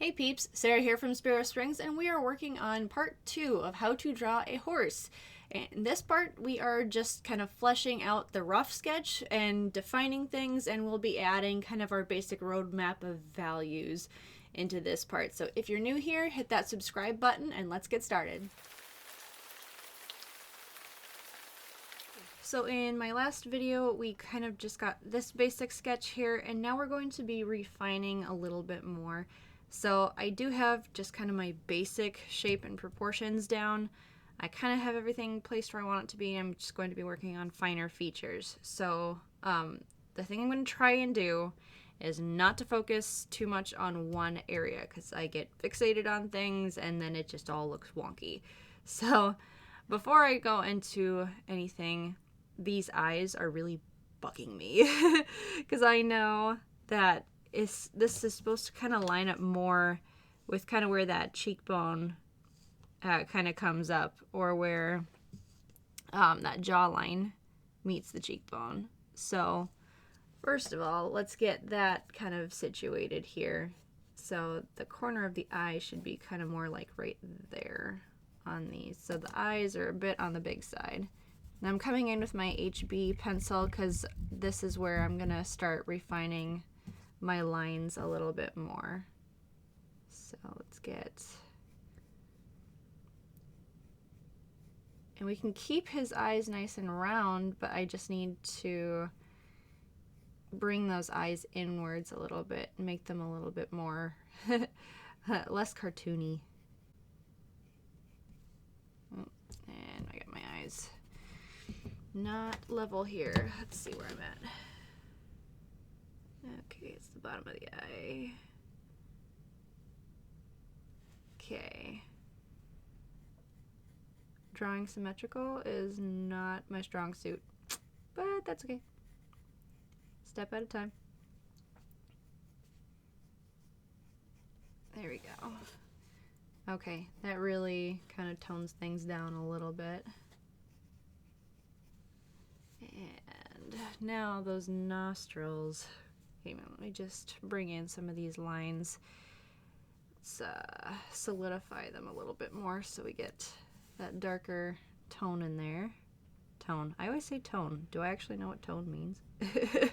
Hey peeps, Sarah here from Sparrow Springs, and we are working on part 2 of how to draw a horse. In this part, we are just kind of fleshing out the rough sketch and defining things, and we'll be adding kind of our basic roadmap of values into this part. So if you're new here, hit that subscribe button and let's get started. So in my last video, we kind of just got this basic sketch here, and now we're going to be refining a little bit more. So I do have just kind of my basic shape and proportions down. I kind of have everything placed where I want it to be. I'm just going to be working on finer features. So the thing I'm going to try and do is not to focus too much on one area, because I get fixated on things and then it just all looks wonky. So before I go into anything, these eyes are really bugging me because I know that this is supposed to kind of line up more with kind of where that cheekbone kind of comes up, or where that jawline meets the cheekbone. So first of all, let's get that kind of situated here. So the corner of the eye should be kind of more like right there on these. So the eyes are a bit on the big side. And I'm coming in with my HB pencil because this is where I'm gonna start refining my lines a little bit more. So let's get, and we can keep his eyes nice and round, but I just need to bring those eyes inwards a little bit and make them a little bit more less cartoony. And I got my eyes not level here. Let's see where I'm at. Okay, it's the bottom of the eye. Okay. Drawing symmetrical is not my strong suit, but that's okay. Step at a time. There we go. Okay, that really kind of tones things down a little bit. And now those nostrils. Okay, let me just bring in some of these lines. Let's solidify them a little bit more so we get that darker tone in there. Tone. I always say tone. Do I actually know what tone means? Let's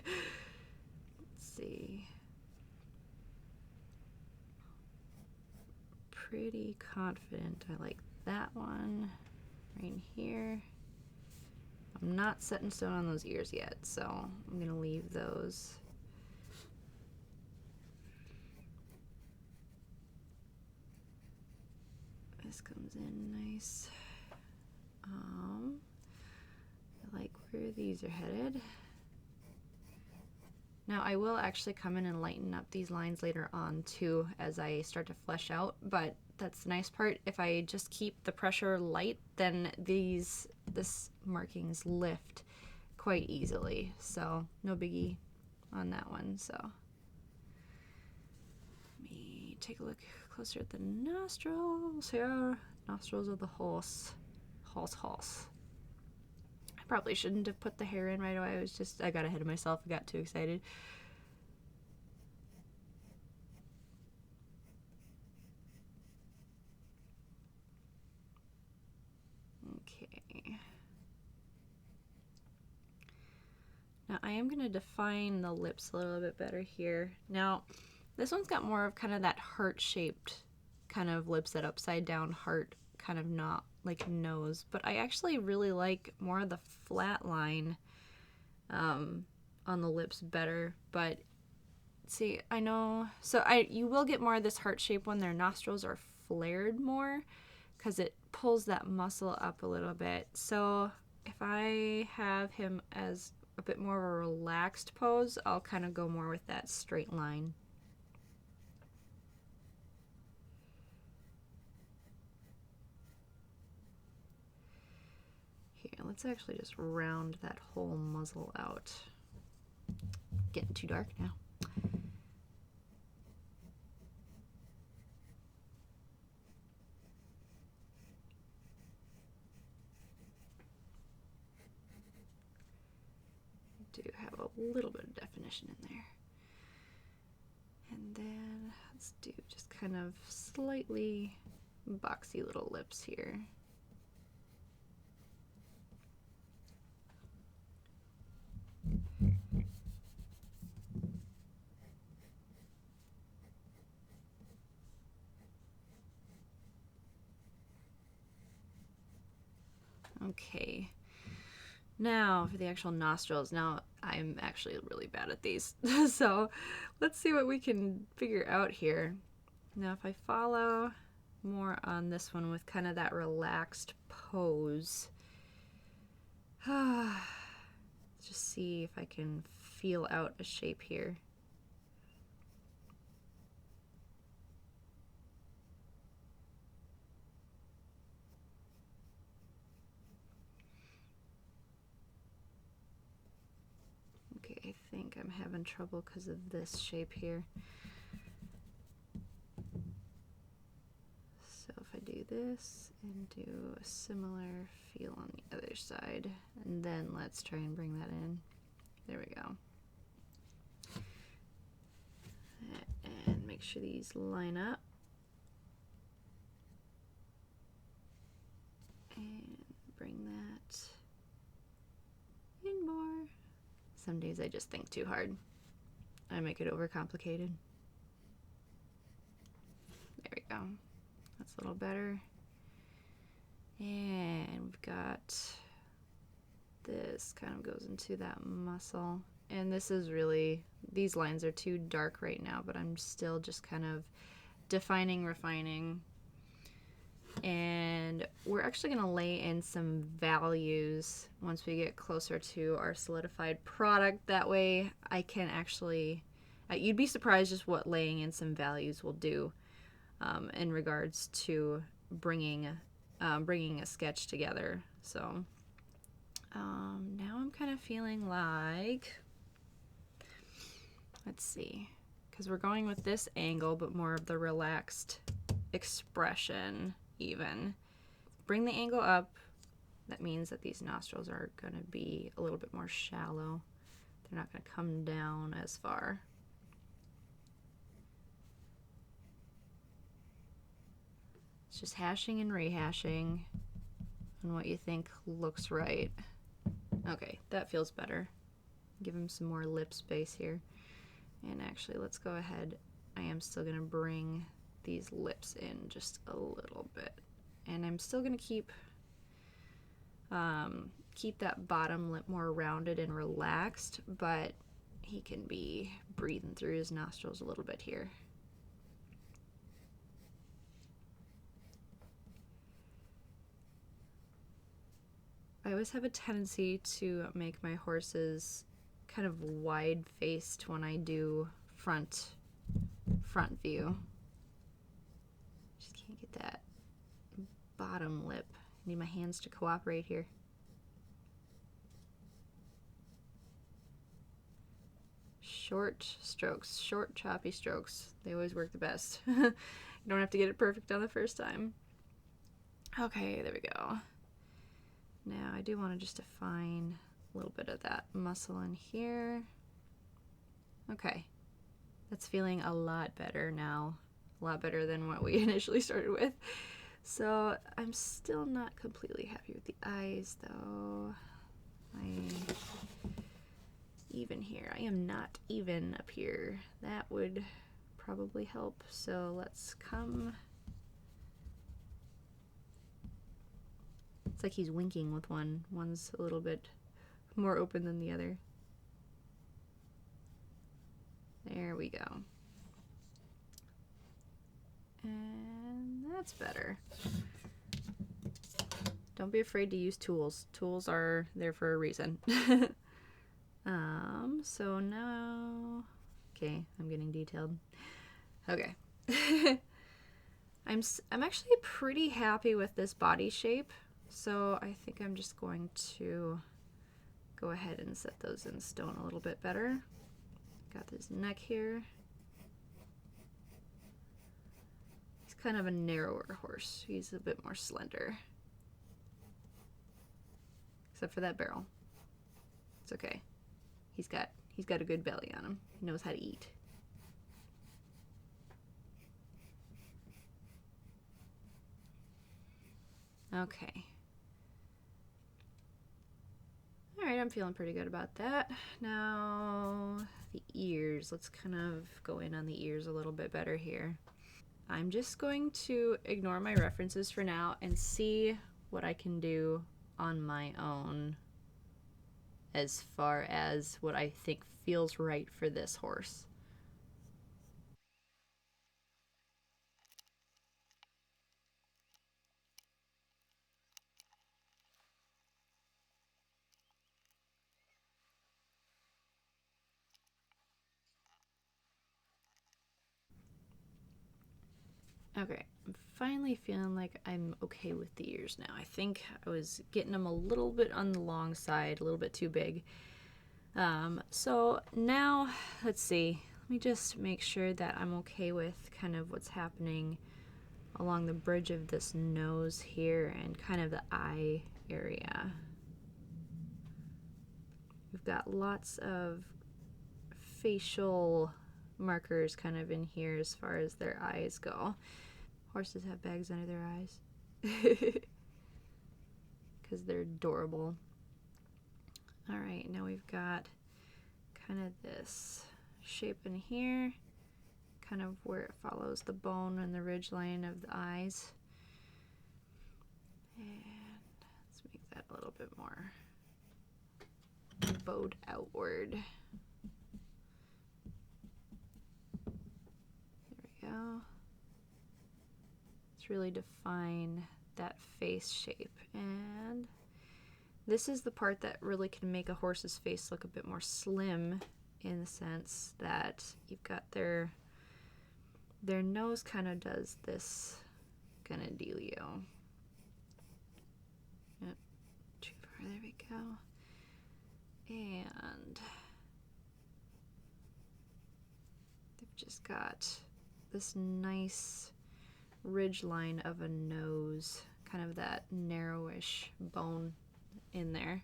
see. Pretty confident. I like that one right here. I'm not set in stone on those ears yet, so I'm going to leave those. This comes in nice. I like where these are headed. Now I will actually come in and lighten up these lines later on too as I start to flesh out, but that's the nice part. If I just keep the pressure light, then this markings lift quite easily, so no biggie on that one. So let me take a look closer at the nostrils here. Nostrils of the horse. I probably shouldn't have put the hair in right away. I got ahead of myself. I got too excited. Okay. Now I am going to define the lips a little bit better here. Now this one's got more of kind of that heart-shaped kind of lips, that upside down heart kind of, not like nose, but I actually really like more of the flat line on the lips better. But see, I know, so you will get more of this heart shape when their nostrils are flared more, because it pulls that muscle up a little bit. So if I have him as a bit more of a relaxed pose, I'll kind of go more with that straight line. Here, let's actually just round that whole muzzle out. Getting too dark now. Do have a little bit of definition in there. And then let's let's do just kind of slightly boxy little lips here. Okay, now for the actual nostrils. Now I'm actually really bad at these, so let's see what we can figure out here. Now if I follow more on this one with kind of that relaxed pose, let's just see if I can feel out a shape here. I think I'm having trouble because of this shape here. So if I do this and do a similar feel on the other side, and then let's try and bring that in. There we go. And make sure these line up. And bring that in more. Some days I just think too hard. I make it overcomplicated. There we go. That's a little better. And we've got this kind of goes into that muscle. And this is really, these lines are too dark right now, but I'm still just kind of defining, refining. And we're actually going to lay in some values once we get closer to our solidified product. That way I can actually, you'd be surprised just what laying in some values will do in regards to bringing a sketch together. So now I'm kind of feeling like, let's see, because we're going with this angle, but more of the relaxed expression. Even bring the angle up. That means that these nostrils are going to be a little bit more shallow. They're not going to come down as far. It's just hashing and rehashing on what you think looks right. Okay, that feels better. Give him some more lip space here. And actually, let's go ahead. I am still going to bring these lips in just a little bit, and I'm still going to keep that bottom lip more rounded and relaxed, but he can be breathing through his nostrils a little bit here. I always have a tendency to make my horses kind of wide-faced when I do front view. Can't get that bottom lip. I need my hands to cooperate here. Short strokes, short choppy strokes. They always work the best. You don't have to get it perfect on the first time. Okay, there we go. Now I do want to just define a little bit of that muscle in here. Okay, that's feeling a lot better now. A lot better than what we initially started with. So I'm still not completely happy with the eyes though. Even here, I am not even up here. That would probably help. So let's come. It's like he's winking with one. One's a little bit more open than the other. There we go. And that's better. Don't be afraid to use tools. Tools are there for a reason. So now, okay, I'm getting detailed. Okay. I'm actually pretty happy with this body shape. So I think I'm just going to go ahead and set those in stone a little bit better. Got this neck here. He's kind of a narrower horse. He's a bit more slender. Except for that barrel. It's okay. He's got a good belly on him. He knows how to eat. Okay. All right, I'm feeling pretty good about that. Now, the ears. Let's kind of go in on the ears a little bit better here. I'm just going to ignore my references for now and see what I can do on my own as far as what I think feels right for this horse. Okay, I'm finally feeling like I'm okay with the ears now. I think I was getting them a little bit on the long side, a little bit too big. So now, let's see. Let me just make sure that I'm okay with kind of what's happening along the bridge of this nose here and kind of the eye area. We've got lots of facial markers kind of in here as far as their eyes go. Horses have bags under their eyes because they're adorable. All right, now we've got kind of this shape in here, kind of where it follows the bone and the ridge line of the eyes. And let's make that a little bit more bowed outward. There we go. Let's really define that face shape. And this is the part that really can make a horse's face look a bit more slim, in the sense that you've got their nose kind of does this kind of dealio. Yep, too far, there we go. And they've just got this nice ridge line of a nose, kind of that narrowish bone in there.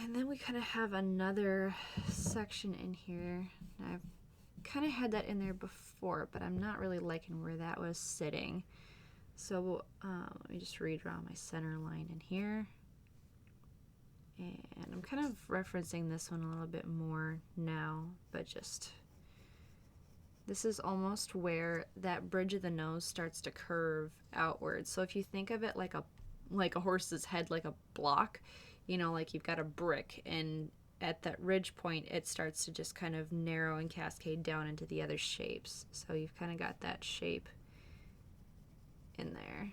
And then we kind of have another section in here. I've kind of had that in there before, but I'm not really liking where that was sitting. So let me just redraw my center line in here. And I'm kind of referencing this one a little bit more now, but just, this is almost where that bridge of the nose starts to curve outward. So if you think of it like a horse's head, like a block, you know, like you've got a brick, and at that ridge point it starts to just kind of narrow and cascade down into the other shapes. So you've kind of got that shape in there.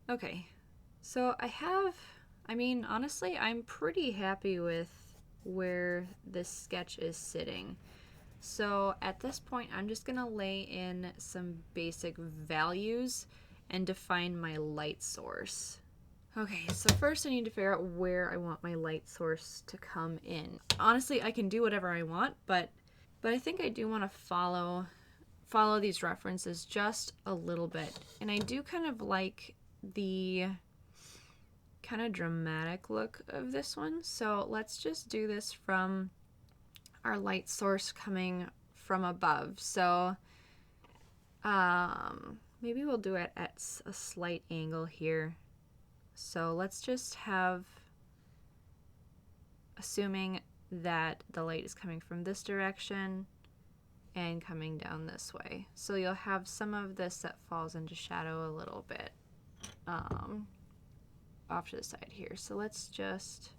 Okay, so I mean, honestly, I'm pretty happy with where this sketch is sitting. So at this point, I'm just gonna lay in some basic values and define my light source. Okay, so first I need to figure out where I want my light source to come in. Honestly, I can do whatever I want, but I think I do want to follow these references just a little bit. And I do kind of like the kind of dramatic look of this one. So let's just do this from our light source coming from above. So maybe we'll do it at a slight angle here. So let's just have, assuming that the light is coming from this direction and coming down this way. So you'll have some of this that falls into shadow a little bit off to the side here. So let's just,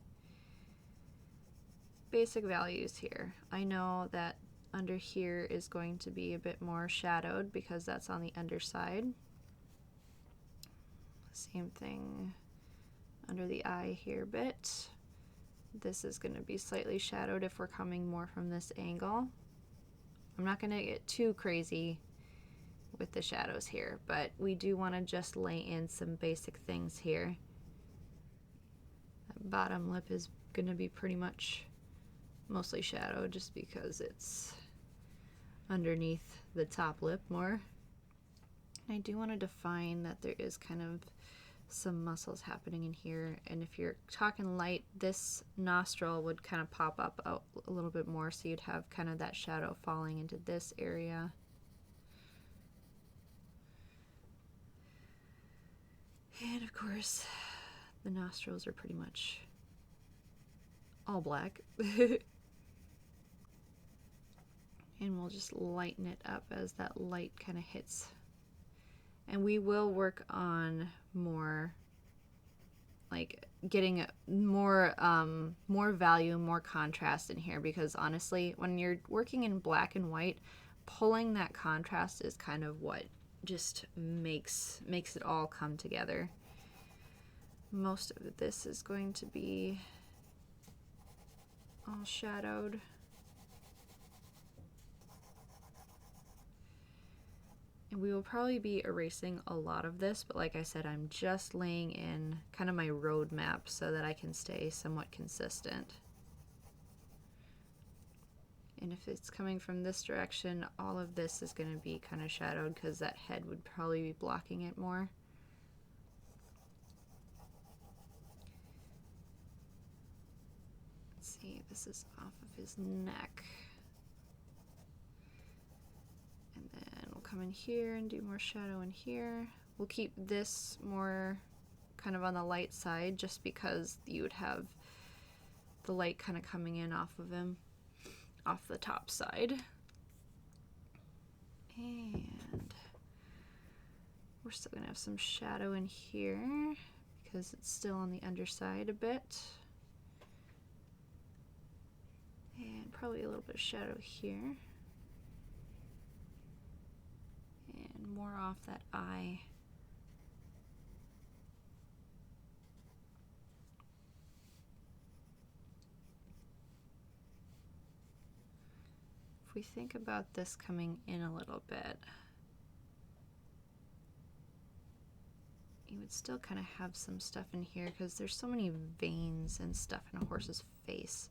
basic values here. I know that under here is going to be a bit more shadowed because that's on the underside. Same thing under the eye here a bit. This is going to be slightly shadowed if we're coming more from this angle. I'm not going to get too crazy with the shadows here, but we do want to just lay in some basic things here. That bottom lip is going to be pretty much mostly shadowed just because it's underneath the top lip more. I do want to define that there is kind of some muscles happening in here, and if you're talking light, this nostril would kind of pop up out a little bit more, so you'd have kind of that shadow falling into this area. And of course, the nostrils are pretty much all black. And we'll just lighten it up as that light kind of hits. And we will work on more, like getting more value, more contrast in here, because honestly, when you're working in black and white, pulling that contrast is kind of what just makes it all come together. Most of this is going to be all shadowed. And we will probably be erasing a lot of this, but like I said, I'm just laying in kind of my roadmap so that I can stay somewhat consistent. And if it's coming from this direction, all of this is going to be kind of shadowed because that head would probably be blocking it more. Let's see, this is off of his neck. And then we'll come in here and do more shadow in here. We'll keep this more kind of on the light side just because you would have the light kind of coming in off of him, off the top side. And we're still gonna have some shadow in here because it's still on the underside a bit. And probably a little bit of shadow here. And more off that eye. If we think about this coming in a little bit, you would still kind of have some stuff in here because there's so many veins and stuff in a horse's face.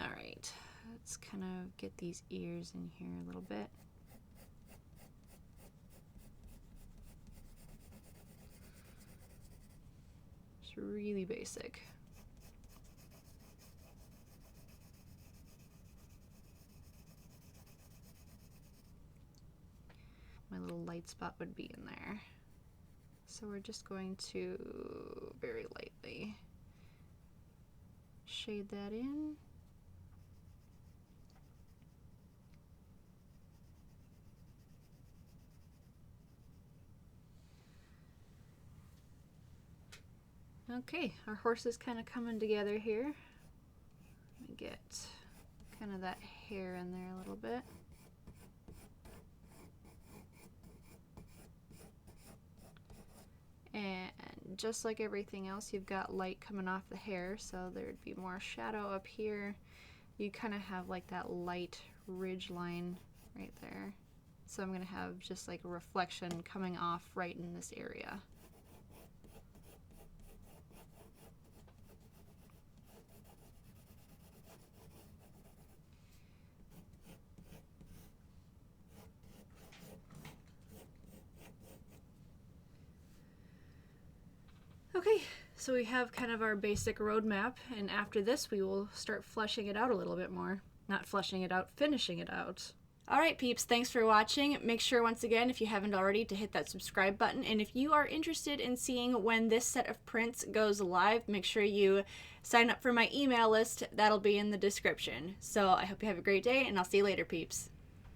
All right, let's kind of get these ears in here a little bit. It's really basic. My little light spot would be in there. So we're just going to very lightly shade that in. Okay, our horse is kind of coming together here. Let me get kind of that hair in there a little bit. And just like everything else, you've got light coming off the hair, so there'd be more shadow up here. You kind of have like that light ridge line right there. So I'm going to have just like a reflection coming off right in this area. Okay, so we have kind of our basic roadmap, and after this we will start fleshing it out a little bit more. Not fleshing it out, finishing it out. Alright peeps, thanks for watching. Make sure once again, if you haven't already, to hit that subscribe button, and if you are interested in seeing when this set of prints goes live, make sure you sign up for my email list. That'll be in the description. So I hope you have a great day, and I'll see you later peeps.